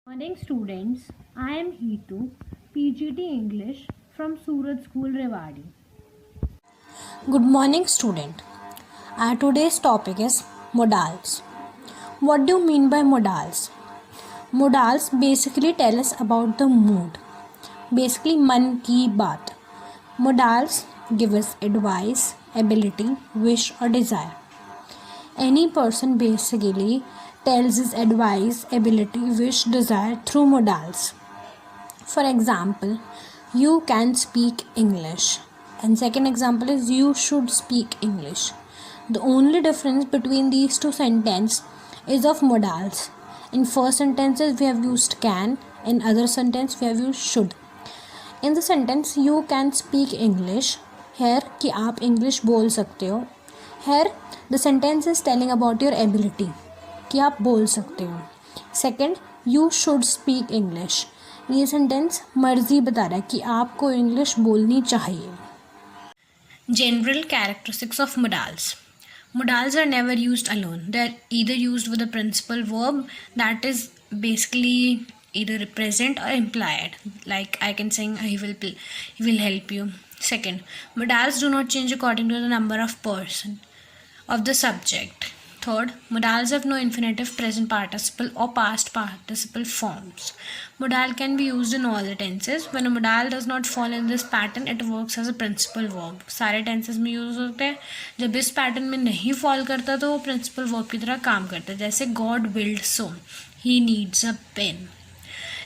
Morning students, I am Hitu, PGT English from Surat School Rewari. Good morning, student. Today's topic is modals. What do you mean by modals? Modals basically tell us about the mood. Basically, man ki baat. Modals give us advice, ability, wish, or desire. Any person basically tells his advice, ability, wish, desire through modals. For example, you can speak English. And second example is you should speak English. The only difference between these two sentences is of modals. In first sentences we have used can, in other sentence we have used should. In the sentence you can speak English, here कि आप English बोल सकते हो. Here the sentence is telling about your ability कि आप बोल सकते हो. Second, you should speak English. ये सेंटेंस मर्जी बता रहा है कि आपको इंग्लिश बोलनी चाहिए. General characteristics of modals. Modals are never used alone. They are either used with a principal verb that is basically either present or implied. Like I can say he will help you. Second, modals do not change according to the number of person of the subject. Third, modals have no infinitive, present participle or past participle forms. Modal can be used in all the tenses. When a modal does not fall in this pattern, it works as a principal verb. सारे tenses में use होते हैं. जब इस pattern में नहीं fall करता तो वो principal verb की तरह काम करता है. जैसे God willed so, he needs a pen.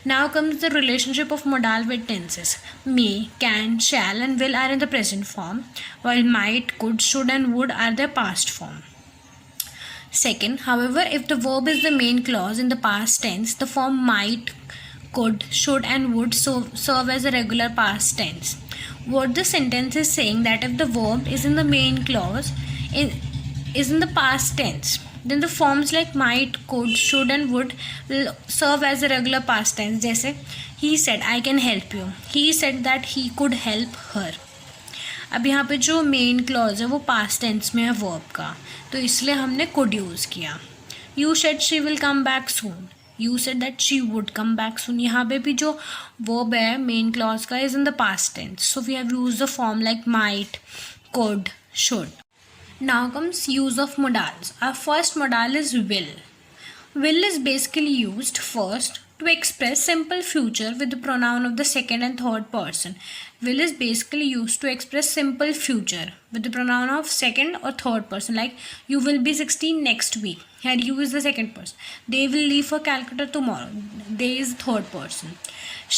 Now comes the relationship of modal with tenses. May, can, shall and will are in the present form, while might, could, should and would are their past form. Second, however, if the verb is the main clause in the past tense, the form might, could, should and would serve as a regular past tense. What the sentence is saying that if the verb is in the main clause is in the past tense, then the forms like might, could, should and would will serve as a regular past tense. जैसे he said I can help you, he said that he could help her. अब यहाँ पे जो main clause है वो past tense में है verb का, तो इसलिए हमने कुड यूज़ किया. You said she will come back soon, you said that she would come back soon. यहाँ पे भी जो वर्ब है मेन क्लॉज का is in the past tense, so we have use the form like might, could, should. Now comes use of modals. Our first modal is will. Will is basically used first to express simple future with the pronoun of the second and third person. Will is basically used to express simple future with the pronoun of second or third person. Like you will be 16 next week. Here you is the second person. They will leave for Calcutta tomorrow. They is third person.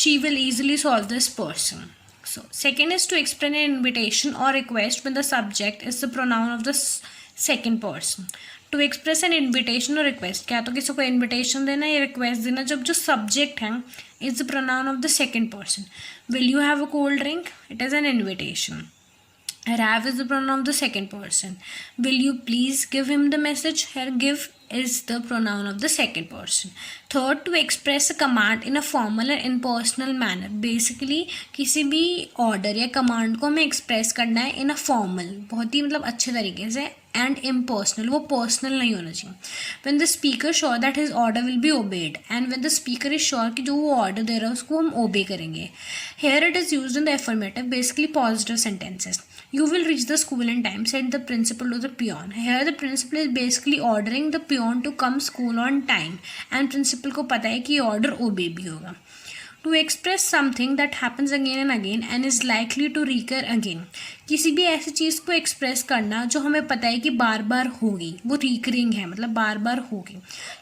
She will easily solve this person. So second is to explain an invitation or request when the subject is the pronoun of the second person. To express an invitation और request, क्या तो किसी को invitation देना या request देना जब जो सब्जेक्ट है is the pronoun of the second person. Will you have a cold drink, it is an invitation. have is the pronoun of the second person. Will you please give him the message, here give is the pronoun of the second person. Third, to express a command in a formal and impersonal manner. Basically किसी भी order या command को हमें express करना है in a formal, बहुत ही मतलब अच्छे तरीके से, and impersonal, वो personal नहीं होना चाहिए. When the speaker sure that his order will be obeyed, and when the speaker is sure कि जो वो order दे रहा है उसको हम obey करेंगे. Here it is used in the affirmative, basically positive sentences. You will reach the school in time, said the principal to the peon. Here the principal is basically ordering the peon to come school on time, and principal को पता है कि ये order obey भी होगा. To express something that happens again and again and is likely to recur again. किसी भी ऐसी चीज़ को एक्सप्रेस करना जो हमें पता है कि बार बार होगी, वो रिकरिंग है, मतलब बार बार होगी.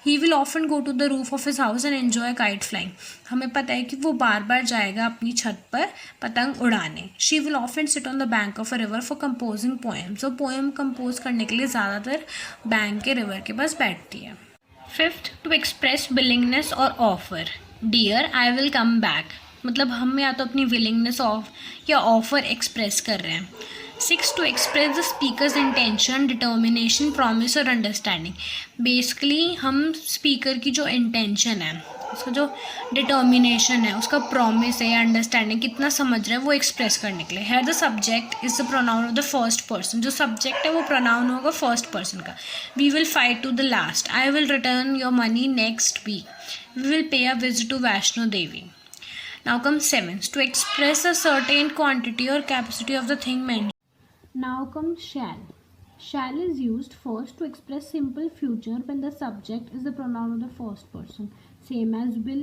He will often go to the roof of his house and enjoy kite flying. हमें पता है कि वो बार बार जाएगा अपनी छत पर पतंग उड़ाने. She will often sit on the bank of a river for composing poems. वो पोएम कंपोज करने के लिए ज़्यादातर बैंक के रिवर के पास बैठती है. फिफ्थ, टू एक्सप्रेस विलिंगनेस और offer. Dear I will come back, मतलब हम या तो अपनी विलिंगनेस ऑफ या ऑफर एक्सप्रेस कर रहे हैं. Six, to express the speaker's intention, determination, promise और अंडरस्टैंडिंग. बेसिकली हम स्पीकर की जो इंटेंशन है उसका जो डिटर्मिनेशन है, उसका प्रॉमिस है या अंडरस्टैंडिंग, कितना समझ रहा है वो एक्सप्रेस करने के लिए। Here the subject is the pronoun of the first person, जो सब्जेक्ट है वो प्रोनाउन होगा फर्स्ट पर्सन का। We will fight to the last, I will return your money next week, we will pay a visit to Vaishno Devi. Now comes seventh, to express a certain quantity or capacity of the thing mentioned. Now comes shall. Shall is used first to express simple future when the subject is the pronoun of the first person. Same as will.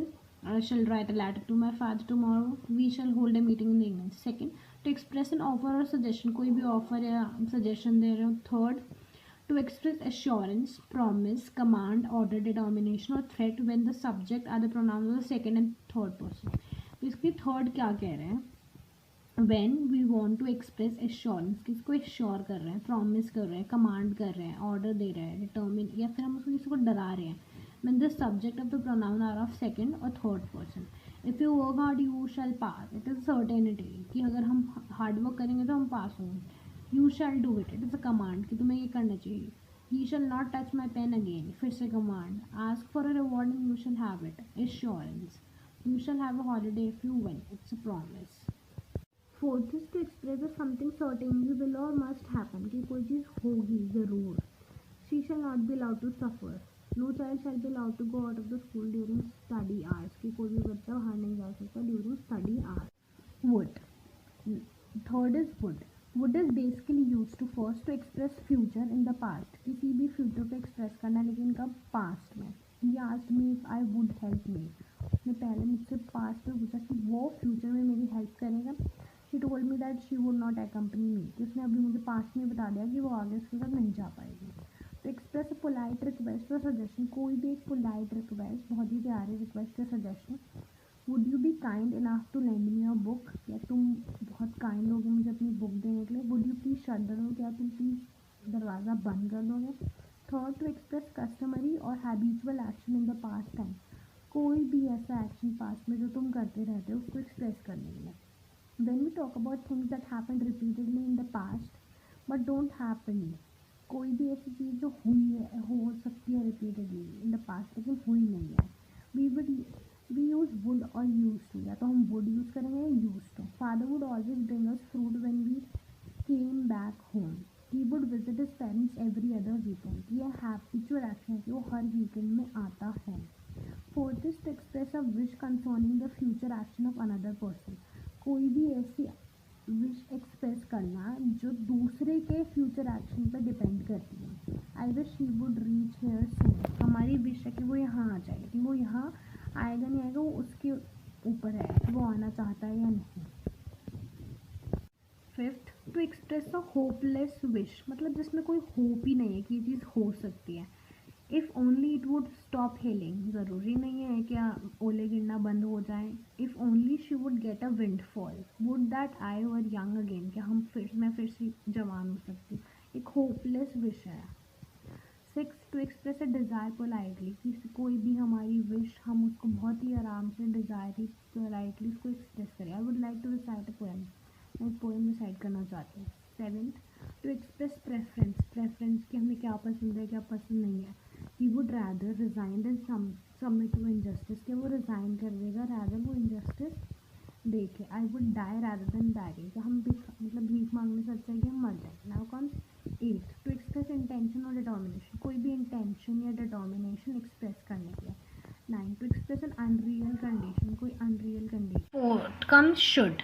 I shall write a letter to my father tomorrow. We shall hold a meeting in the evening. Second, to express an offer or suggestion. कोई भी offer या suggestion दे रहे हो. Third, to express assurance, promise, command, order, determination or threat when the subject are the pronouns of the second and third person. इसकी third क्या कह रहे हैं, when we want to express assurance, किसको assure कर रहे हैं, प्रॉमिस कर रहे हैं, कमांड कर रहे हैं, ऑर्डर दे रहे हैं, डिटर्मिन, या फिर हम उसको किसी को डरा रहे हैं, when the subject of the pronoun are of second or third person. if you work hard you shall pass, it is certainty कि अगर हम हार्ड वर्क करेंगे तो हम पास होंगे. you shall do it, it is a command कि तुम्हें ये करना चाहिए. he shall not touch my pen again, फिर से command. ask for a reward and you shall have it, assurance. You shall have a holiday if you win, it's a promise. Fourth is to express that something certainly will or must happen, कि कोई चीज़ होगी ज़रूर. She shall not be allowed to suffer. No child shall be allowed to go out of the school during study hours, कि कोई भी बच्चा बाहर नहीं जा सकता during study hours. Would. Third is would. Would is basically used to first to express future in the past, किसी भी future को express करना, लेकिन कब, past में. He asked me if I would help me. उसने पहले मुझसे पास्ट में पूछा कि वो फ्यूचर में मेरी हेल्प करेगा. She told me that she would not accompany मी, कि उसने अभी मुझे पास्ट में बता दिया कि वो आगे उसके साथ नहीं जा पाएगी. तो एक्सप्रेस अ पोलाइट रिक्वेस्ट और सजेशन, कोई भी एक पोलाइट रिक्वेस्ट, बहुत ही प्यारी रिक्वेस्ट या suggestion. Would you be kind enough to lend me your book, क्या तुम बहुत काइंड होगे मुझे अपनी बुक देने के लिए. Would you please shut the door, क्या तुम प्लीज़ दरवाज़ा बंद कर दोगे. थर्ड, टू एक्सप्रेस कस्टमरी और habitual action in the past time, कोई भी ऐसा एक्शन पास्ट में जो तुम करते रहते हो उसको एक्सप्रेस करने के लिए. When we talk about things that happen repeatedly in the past but don't happen, कोई भी ऐसी चीज़ जो हुई है, हो सकती है रिपीटेडली इन द पास्ट लेकिन हुई नहीं है. वी यूज़ वुड और यूज टू, या तो हम वुड यूज़ करेंगे या use to. Father would always bring us fruit when we came back home. He would visit his parents every other weekend, ये हैबिचुअल एक्शन है कि वो हर वीकेंड में आता है. Fourth is to express a wish concerning the future action of another person, कोई भी ऐसी विश एक्सप्रेस करना जो दूसरे के फ्यूचर एक्शन पर डिपेंड करती है. I wish he would reach here soon, हमारी विश है कि वो यहाँ आ जाए, कि वो यहाँ आएगा नहीं आएगा वो उसके ऊपर है कि वो आना चाहता है या नहीं. Fifth, to express a hopeless wish, मतलब जिसमें कोई होप ही नहीं है कि ये चीज़ हो सकती है. If only it would stop hailing, ज़रूरी नहीं है क्या ओले गिरना बंद हो जाए. If only she would get a windfall, would that I were young again, क्या मैं फिर से जवान हो सकती हूँ. एक होपलेस विश है. Six, to express a desire politely, किसी कोई भी हमारी विश हम उसको बहुत ही आराम से डिज़ायर पोलाइटली उसको एक्सप्रेस करें. I would like to recite a poem, मैं एक पोएम रिसाइट करना चाहती हूँ. सेवेंथ, टू एक्सप्रेस प्रेफरेंस कि हमें क्या पसंद है क्या पसंद नहीं है. He would rather resign than submit to injustice, कि वो रिज़ाइन कर देगा रैदर वो इनजस्टिस देखे. I would die rather than begging, कि हम भीख मांगने से अच्छा है कि हम मर जाए. Now comes eight, to express intention और डिटर्मिनेशन, कोई भी इंटेंशन या डिटर्मिनेशन एक्सप्रेस करने के लिए. Nine, to express an unreal condition, कोई unreal condition. Fourth comes should.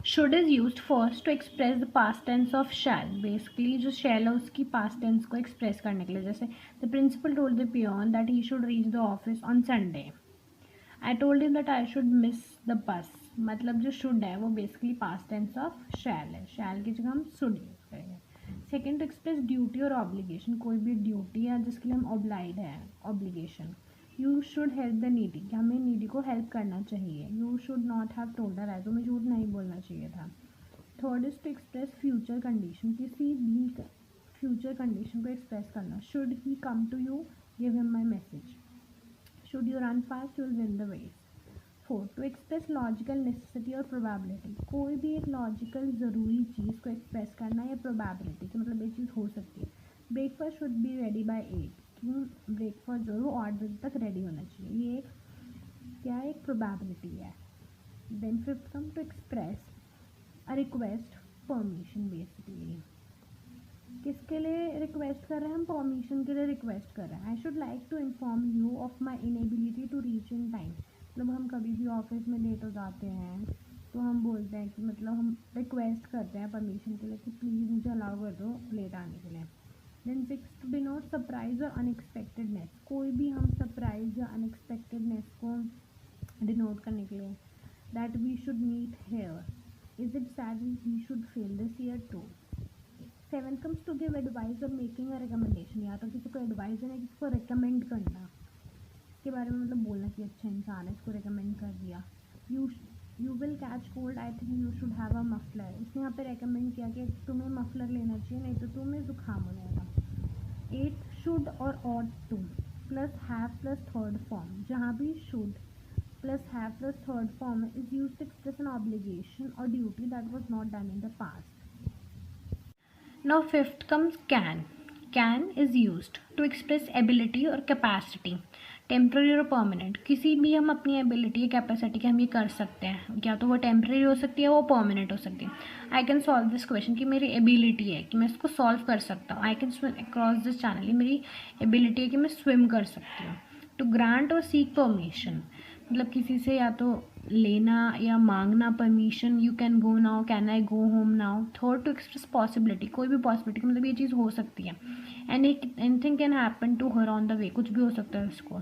Should is use first to express the past tense of shall, basically जो shall है उसकी पास्ट टेंस को एक्सप्रेस करने के लिए. जैसे the principal told the peon that he should reach the office on Sunday. I told him that I should miss the bus, मतलब जो शुड है वो basically past tense of shall है. शैल की जगह हम शुड यूज करेंगे. Second, to express duty और ऑब्लिगेशन, कोई भी ड्यूटी है जिसके लिए हम ऑब्लाइड है, obligation. You should help the needy, कि हमें नीडी को हेल्प करना चाहिए. You should not have told her, है तो हमें झूठ नहीं बोलना चाहिए था. Third is to express future condition, किसी भी फ्यूचर कंडीशन को एक्सप्रेस करना. Should he come to you, give him my message. Should you run fast, you will win the race. Fourth, to express logical necessity और probability, कोई भी एक logical ज़रूरी चीज़ को एक्सप्रेस करना या प्रोबेबिलिटी कि मतलब ये चीज़ हो सकती है. Breakfast should be ready bye 8, क्यों ब्रेकफास्ट जो है वो 8 बजे तक रेडी होना चाहिए. ये एक क्या है, एक प्रोबेबिलिटी है. Then fifth come to express a request permission. Basically किसके लिए रिक्वेस्ट कर रहे हैं हम, परमिशन के लिए रिक्वेस्ट कर रहे हैं. I should like to inform you of my inability to reach in time. मतलब हम कभी भी ऑफिस में लेट हो जाते हैं तो हम बोलते हैं कि मतलब हम रिक्वेस्ट करते हैं परमिशन के लिए कि प्लीज़ मुझे अलाउ कर दो लेट आने के लिए. Then six to denote surprise और अनएक्सपेक्टेडनेस. कोई भी हम सरप्राइज या अनएक्सपेक्टेडनेस को डिनोट करने के लिए. That we should meet here. Is it sad we should fail this year too. Seven comes to give advice और मेकिंग अ रिकमेंडेशन. या तो किसी को एडवाइस देना, किसी को रिकमेंड करना, इसके बारे में मतलब बोलना कि अच्छा इंसान है, इसको रिकमेंड कर दिया. You will catch cold, I think you should have a muffler. इसने यहाँ पे रिकमेंड किया कि तुम्हें मफलर लेना चाहिए, नहीं तो तुम्हें जुकाम हो जाएगा. 8 शुड और ought to plus have plus third form. जहाँ भी should plus have plus third form is use to express an obligation और duty that was not done in the past. Now fifth comes can. Can is used to express ability or capacity, temporary और permanent. किसी भी हम अपनी ability या capacity के हम ये कर सकते हैं, या तो वो टेम्प्रेरी हो सकती है, वो परमानेंट हो सकती है. I can solve this question, कि मेरी एबिलिटी है कि मैं इसको सॉल्व कर सकता हूँ. I can swim across this channel, ये मेरी एबिलिटी है कि मैं स्विम कर सकती हूँ. टू ग्रांट और सीक परमिशन, मतलब किसी से या तो लेना या मांगना permission. You can go now, can I go home now. Third to express possibility, कोई भी पॉसिबिलिटी, मतलब ये चीज़ हो सकती है. Anything can happen to her on the way, कुछ भी हो सकता है उसको.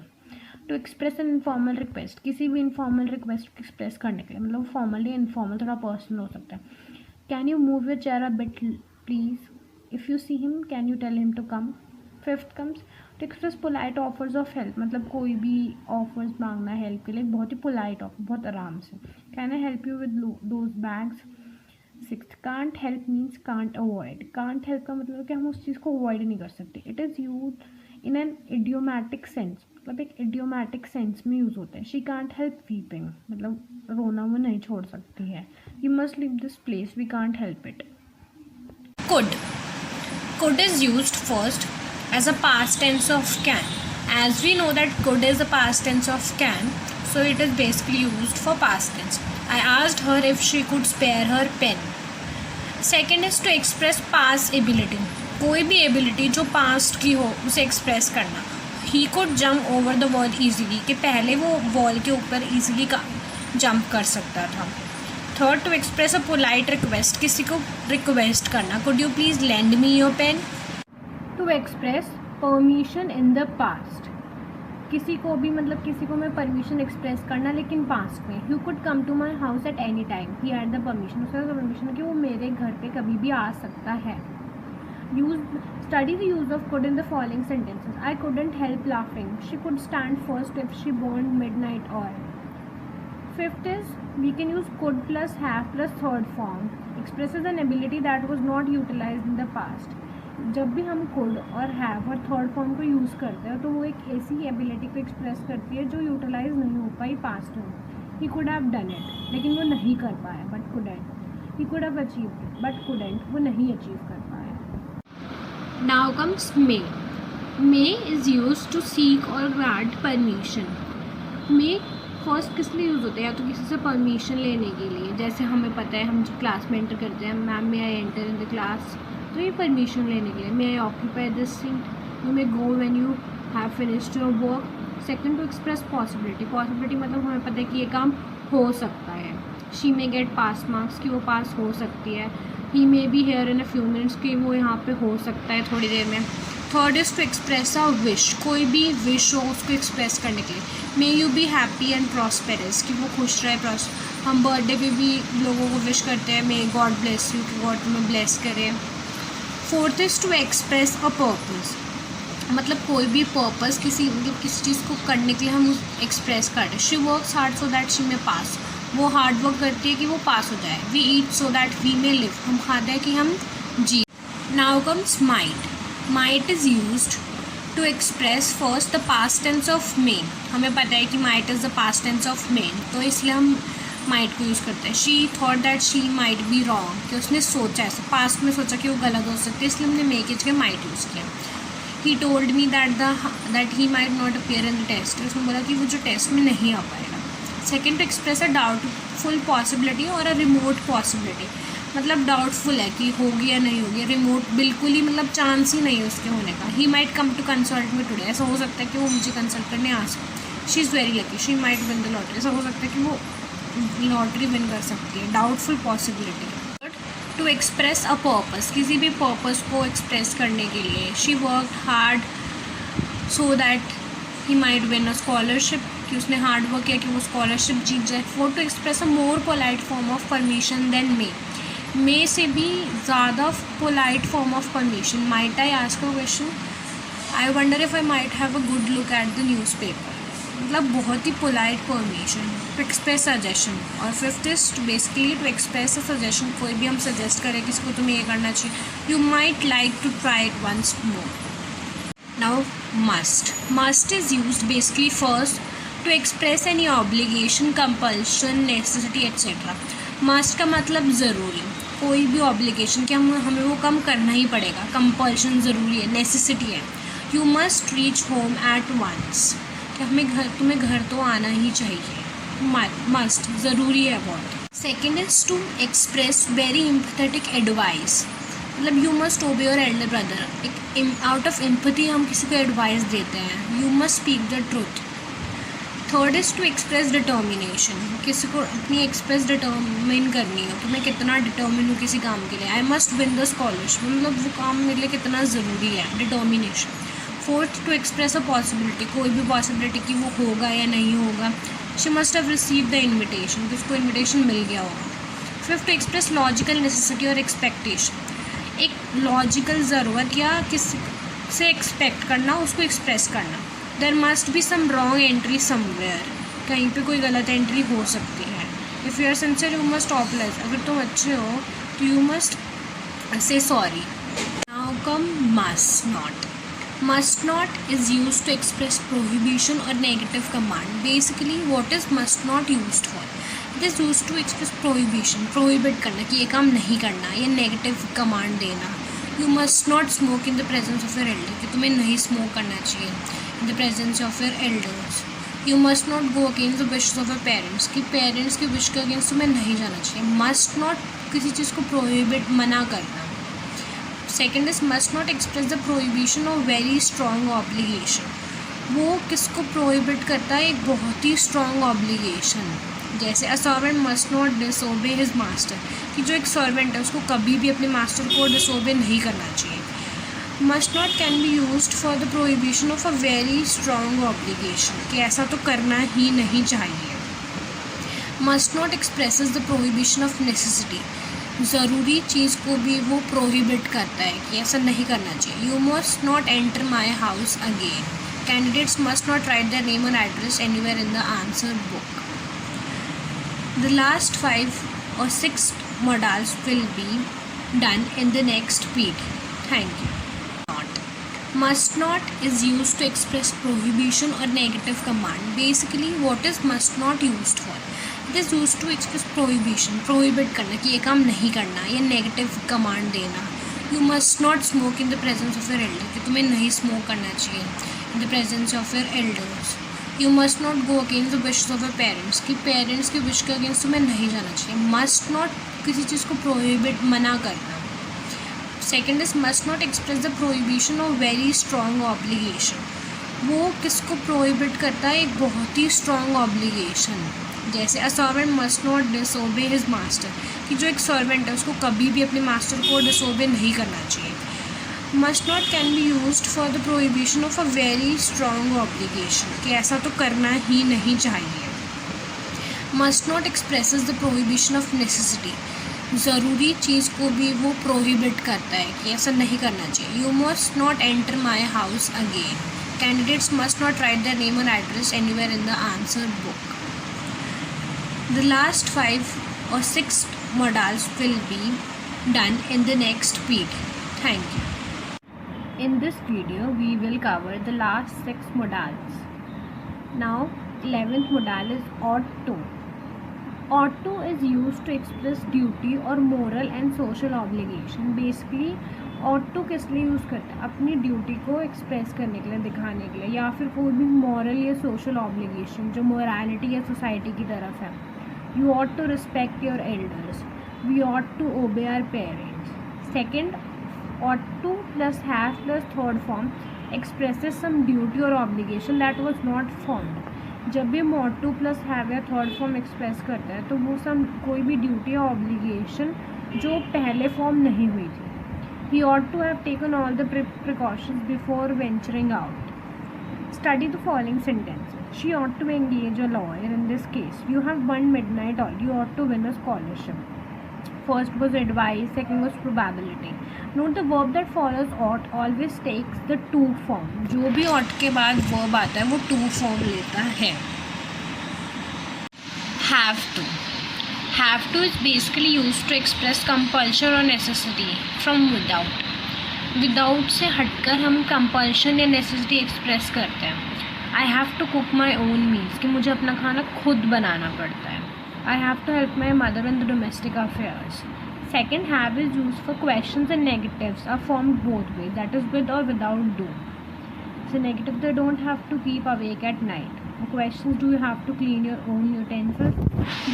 To express an informal request, किसी भी इनफॉर्मल रिक्वेस्ट को एक्सप्रेस करने के लिए, मतलब फॉर्मल या इनफॉर्मल, थोड़ा पर्सनल हो सकता है. Can you move your chair a bit please. If you see him can you tell him to come. Fifth comes to express polite offers of help, मतलब कोई भी ऑफर्स मांगना है हेल्प के लिए, बहुत ही पोलाइट ऑफर, बहुत आराम से. Can I help you with those bags. Sixth can't help means can't avoid. Can't help का मतलब कि हम उस चीज़ को अवॉइड नहीं कर सकते. It is use in an idiomatic sense, मतलब एक इडियोमैटिक सेंस में यूज़ होता है. शी कांट हेल्प वीपिंग, मतलब रोना वो नहीं छोड़ सकती है. You must leave this place, we can't help it. Could is used first as a past tense of can. As we know that could is the past tense of can, so it is basically used for past tense. I asked her if she could spare her pen. Second is to express past ability. कोई भी ability जो past की हो उसे express करना. He could jump over the wall easily, कि पहले वो wall के ऊपर easily का jump कर सकता था. Third to express a polite request, किसी को रिक्वेस्ट करना. Could you please lend me your pen. To express permission in the past, किसी को भी मतलब किसी को मैं परमिशन एक्सप्रेस करना लेकिन पास्ट में. You could come to my house at any time, he had the permission, उसका परमिशन कि वो मेरे घर पे कभी भी आ सकता है. Study the use of could in the following sentences. I couldn't help laughing, she could stand first if she burn midnight oil. Fifth is we can use could plus have plus third form, expresses an ability that was not utilized in the past. जब भी हम could और have और third form को use करते हैं तो वो एक ऐसी ability को एक्सप्रेस करती है जो यूटिलाइज नहीं हो पाई पास्ट में. He could have done it, लेकिन वो नहीं कर पाया, but couldn't. He could have achieved it, but couldn't, वो नहीं अचीव कर पाया. Now comes may. May is used to seek or grant permission. May first किस लिए यूज़ होता है, या तो किसी से परमिशन लेने के लिए. जैसे हमें पता है हम जब क्लास में एंटर करते हैं, ma'am may I enter in the class, तो ये परमिशन लेने के लिए. May I occupy this seat, you may go when you have finished your work. Second to express possibility. Possibility मतलब हमें पता है कि ये काम हो सकता है. She may get pass marks, कि वो पास हो सकती है. He may be here in a few minutes, कि वो यहाँ पे हो सकता है थोड़ी देर में. Third is to express a wish, कोई भी विश हो उसको एक्सप्रेस करने के लिए. May you be happy and prosperous, कि वो खुश रहे. हम बर्थडे पे भी लोगों को विश करते हैं, मे गॉड ब्लेस यू, कि गॉड तुम्हें ब्लेस करे. Fourth is to express a purpose, मतलब कोई भी पर्पस, किसी चीज़ को करने के लिए हम एक्सप्रेस कर रहे हैं. She works hard so that she may pass, वो हार्ड वर्क करती है कि वो पास हो जाए. We eat so that we may live, हम खाते हैं कि हम जी. Now comes might. Might is used to express first the past tense of may. हमें पता है कि might is the past tense of may, तो इसलिए हम माइट को यूज़ करते हैं. She thought that she might be wrong, कि उसने सोचा ऐसा, पास्ट में सोचा कि वो गलत हो सकती है, इसलिए हमने मे की जगह माइट यूज़ किया. He told me that he might not appear in the test, उसने बोला कि वो जो टेस्ट में नहीं आ पाएगा. Second, to express a doubtful possibility और अ रिमोट पॉसिबिलिटी, मतलब डाउटफुल है कि होगी या नहीं होगी, रिमोट बिल्कुल ही मतलब चांस ही नहीं है उसके होने का. He might come to consult me today, ऐसा हो सकता है कि वो मुझे कंसल्ट करने आ सकती. She is very lucky, she might win the lottery, ऐसा हो सकता है कि वो लॉटरी विन कर सकती है. Doubtful possibility. To express a purpose, किसी भी पर्पस को एक्सप्रेस करने के लिए. She work hard so that he might win a scholarship, कि उसने हार्ड वर्क किया कि वो स्कॉलरशिप जीत जाए. Four to express a more polite form of permission then may से भी ज़्यादा polite form of permission. Might I ask a question, I wonder if I might have a good look at the newspaper, मतलब बहुत ही polite permission. To express suggestion. और fifth is basically to express a suggestion, कोई भी हम suggest करें किसी को तुम्हें ये करना चाहिए, you might like to try it once more. Now must is used basically first to express any obligation, compulsion, necessity etcetera. Must का मतलब ज़रूरी, कोई भी ऑब्लिगेशन कि हमें वो कम करना ही पड़ेगा. कंपल्शन ज़रूरी है, नेसेसिटी है. You must reach home at once, कि तुम्हें घर तो आना ही चाहिए. मस्ट ज़रूरी है बहुत. Second is to express very empathetic advice, मतलब you must obey your elder brother. एक आउट ऑफ एम्पैथी हम किसी को एडवाइस देते हैं. You must speak the truth. Third is to express determination, किसी को अपनी एक्सप्रेस डिटर्मिन करनी हो कि मैं कितना डिटर्मिन हूँ किसी काम के लिए. I must win the scholarship, मतलब वो काम मेरे लिए कितना ज़रूरी है. Determination. Fourth, to express a possibility, कोई भी पॉसिबिलिटी कि वो होगा या नहीं होगा. She must have receive the invitation, कि उसको इन्विटेशन मिल गया होगा. Fifth, to express logical necessity और एक्सपेक्टेशन, एक लॉजिकल ज़रूरत या किसी से एक्सपेक्ट करना, उसको एक्सप्रेस करना. There must be some wrong entry somewhere, कहीं पे कोई गलत एंट्री हो सकती है. If you are sincere you must apologise, अगर तुम अच्छे हो तो you must say sorry. Now come must not is used to express prohibition or negative command. Basically what is must not used for? It is used to express prohibition, prohibit करना कि ये काम नहीं करना, या negative command देना. You must not smoke in the presence of your elder, कि तुम्हें नहीं smoke करना चाहिए in the presence of your elders. You must not go against the wishes of your parents, कि parents के wish के against तुम्हें नहीं जाना चाहिए. Must not किसी चीज़ को prohibit, मना करना. Second is must not express the prohibition of very strong obligation, वो किसको प्रोहिबिट करता है, एक बहुत ही स्ट्रॉन्ग ऑब्लिगेशन. जैसे a servant must not disobey his master, कि जो एक सर्वेंट है उसको कभी भी अपने मास्टर को डिसओबे नहीं करना चाहिए. Must not can be used for the prohibition of a very strong obligation, कि ऐसा तो करना ही नहीं चाहिए. Must not expresses the prohibition of necessity, ज़रूरी चीज़ को भी वो प्रोहिबिट करता है कि ऐसा नहीं करना चाहिए. You must not enter my house again. Candidates must not write their name और address anywhere in the answer book. The last 5 or 6 modals will be done in the next period. Thank you. Must not is used to express prohibition or negative command. Basically what is must not used for? It is used to express prohibition, prohibit करना कि ये काम नहीं करना, या negative command देना. You must not smoke in the presence of your elder, कि तुम्हें नहीं smoke करना चाहिए in the presence of your elders. You must not go against the wishes of your parents, कि parents के wish के against तुम्हें नहीं जाना चाहिए. Must not किसी चीज़ को prohibit, मना करना. Second is must not express the prohibition of very strong obligation, वो किसको प्रोहिबिट करता है, एक बहुत ही स्ट्रॉन्ग ऑब्लिगेशन. जैसे a servant must not disobey his master, कि जो एक सर्वेंट है उसको कभी भी अपने मास्टर को डिसओबे नहीं करना चाहिए. Must not can be used for the prohibition of a very strong obligation, कि ऐसा तो करना ही नहीं चाहिए. Must not expresses the prohibition of necessity, ज़रूरी चीज़ को भी वो प्रोहिबिट करता है कि ऐसा नहीं करना चाहिए. You must not enter my house again. Candidates must not write their name और address anywhere in the answer book. The last 5 or 6 modals will be done in the next period. Thank you. In this video, we will cover the last 6 modals. Now, 11th modal is ought to. Ought to is used to express duty or moral and social obligation. Basically, ought to किस लिए use करते हैं? अपनी duty को express करने के लिए, दिखाने के लिए, या फिर कोई भी मॉरल या सोशल ऑब्लिगेशन जो मोरालिटी या सोसाइटी की तरफ है. You ought to respect your elders. We ought to obey our parents. Second, ought to plus have plus third form expresses some duty or obligation that was not formed. जब भी हम ought to plus have या third form express करते हैं तो वो सब कोई भी ड्यूटी या ऑब्लिगेशन जो पहले फॉर्म नहीं हुई थी. He ought to have taken all the precautions before venturing out. Study the following sentences. She ought to engage a lawyer in this case. You have one midnight oil. You ought to win a scholarship. First was advice, second was probability. Note the verb that follows ought always takes the to form. जो भी ought के बाद verb आता है वो to form लेता है. Have to. Have to is basically used to express compulsion or necessity from without. Without से हटकर हम compulsion या necessity express करते हैं. I have to cook my own meals कि मुझे अपना खाना खुद बनाना पड़ता है. I have to help my mother in the domestic affairs. Second, have is used for questions and negatives are formed both ways, that is with or without do. So negative, they don't have to keep awake at night. Questions, do you have to clean your own utensils?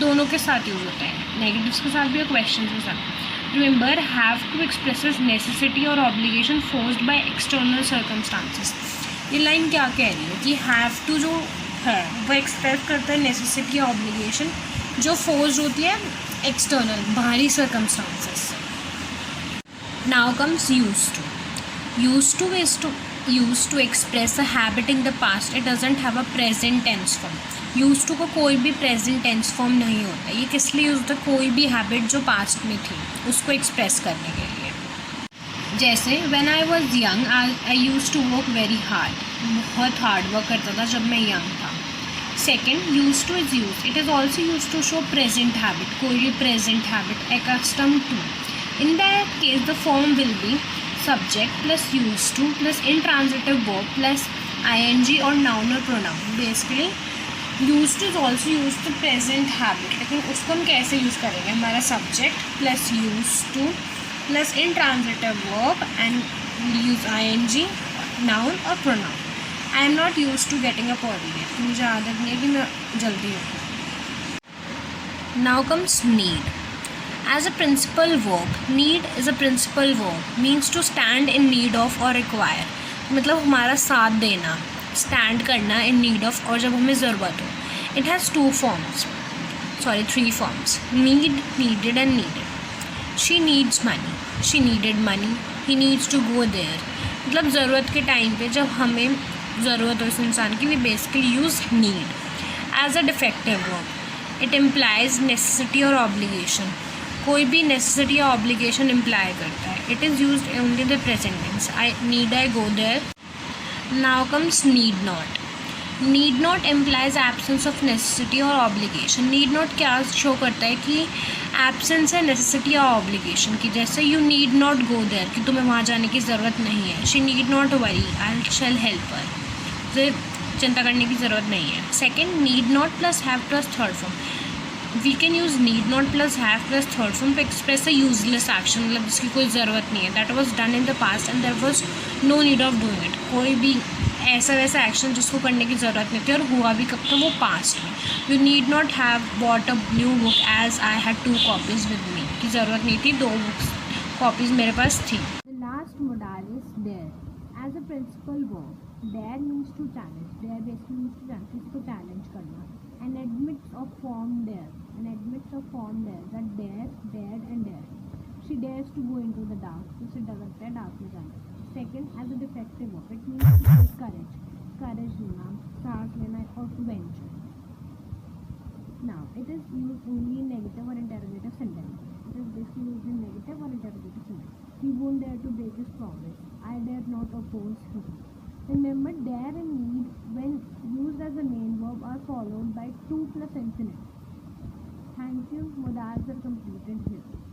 दोनों के साथ use होता है, negatives के साथ भी और questions के साथ. Remember, have to expresses necessity or obligation forced by external circumstances. ये लाइन क्या कह रही है कि have to जो है वो एक्सप्रेस करता है नेसेसिटी या ऑब्लिगेशन जो फोर्स होती है एक्सटर्नल बाहरी circumstances. Now comes use to. Use to express a habit in the past. It doesn't have a present tense form. Use to का कोई भी प्रेजेंट टेंस फॉर्म नहीं होता. ये किस लिए यूज होता है? कोई भी हैबिट जो पास्ट में थी उसको एक्सप्रेस करने के लिए. जैसे when I was young I use to work very hard. बहुत हार्ड वर्क करता था जब मैं यंग था. Second, used to is used. It is also used to show present habit. कोई भी present habit. Accustomed to. In that case, the form will be subject plus used to plus intransitive verb plus ing or noun or pronoun. Basically, used to is also used to present habit. लेकिन उसको हम कैसे use करेंगे? हमारा subject plus used to plus intransitive verb and use ing, noun or pronoun. I am not used to getting up early. मुझे आदत नहीं है कि मैं जल्दी उठूँ. Now comes need. As a principal verb, need is a principal verb, means to stand in need of or require. मतलब हमारा साथ देना, stand करना in need of और जब हमें ज़रूरत हो. It has three forms. Need, needed and needed. She needs money. She needed money. He needs to go there. मतलब ज़रूरत के टाइम पे जब हमें ज़रूरत हो इस इंसान की, we basically use need. As a defective verb, it implies necessity और ऑब्लिगेशन. कोई भी नेसेसिटी या ऑब्लिगेशन इम्प्लाई करता है. It is used only the present tense. I go there. Now comes need not. Need not implies absence of necessity और obligation. Need not क्या show करता है कि एब्सेंस है नेसेसिटी या ऑब्लिगेशन की. जैसे you need not go there कि तुम्हें वहाँ जाने की ज़रूरत नहीं है. She need not worry, I shall help her. चिंता करने की ज़रूरत नहीं है. Second, need not plus have plus third form. We can use need not plus have plus third form to express a useless action. मतलब जिसकी कोई ज़रूरत नहीं है. That was done in the past and there was no need of doing it. कोई भी ऐसा वैसा एक्शन जिसको करने की ज़रूरत नहीं थी और हुआ भी कब था? वो पास्ट में. You need not have bought a new book as I had 2 copies with me. की ज़रूरत नहीं थी, 2 कॉपीज़ मेरे पास थी. The last modal is dare. As a principal verb, dare means to challenge. Dare basically means to challenge, किसी को challenge करना. And admits of form dare. And admits of form dare, that dare, dare and dare. She dares to go into the dark. उसे डर लगता है dark में जाना. Second, as a defective verb, it means to take courage. Courage लेना, साहस लेना और to venture. Now, it is used only in negative or interrogative sentences. It is basically used in negative or interrogative sentences. He won't dare to break his promise. I dare not oppose him. Remember, dare and need, when used as a main verb, are followed by to plus infinitive. Thank you. Modals are completed here.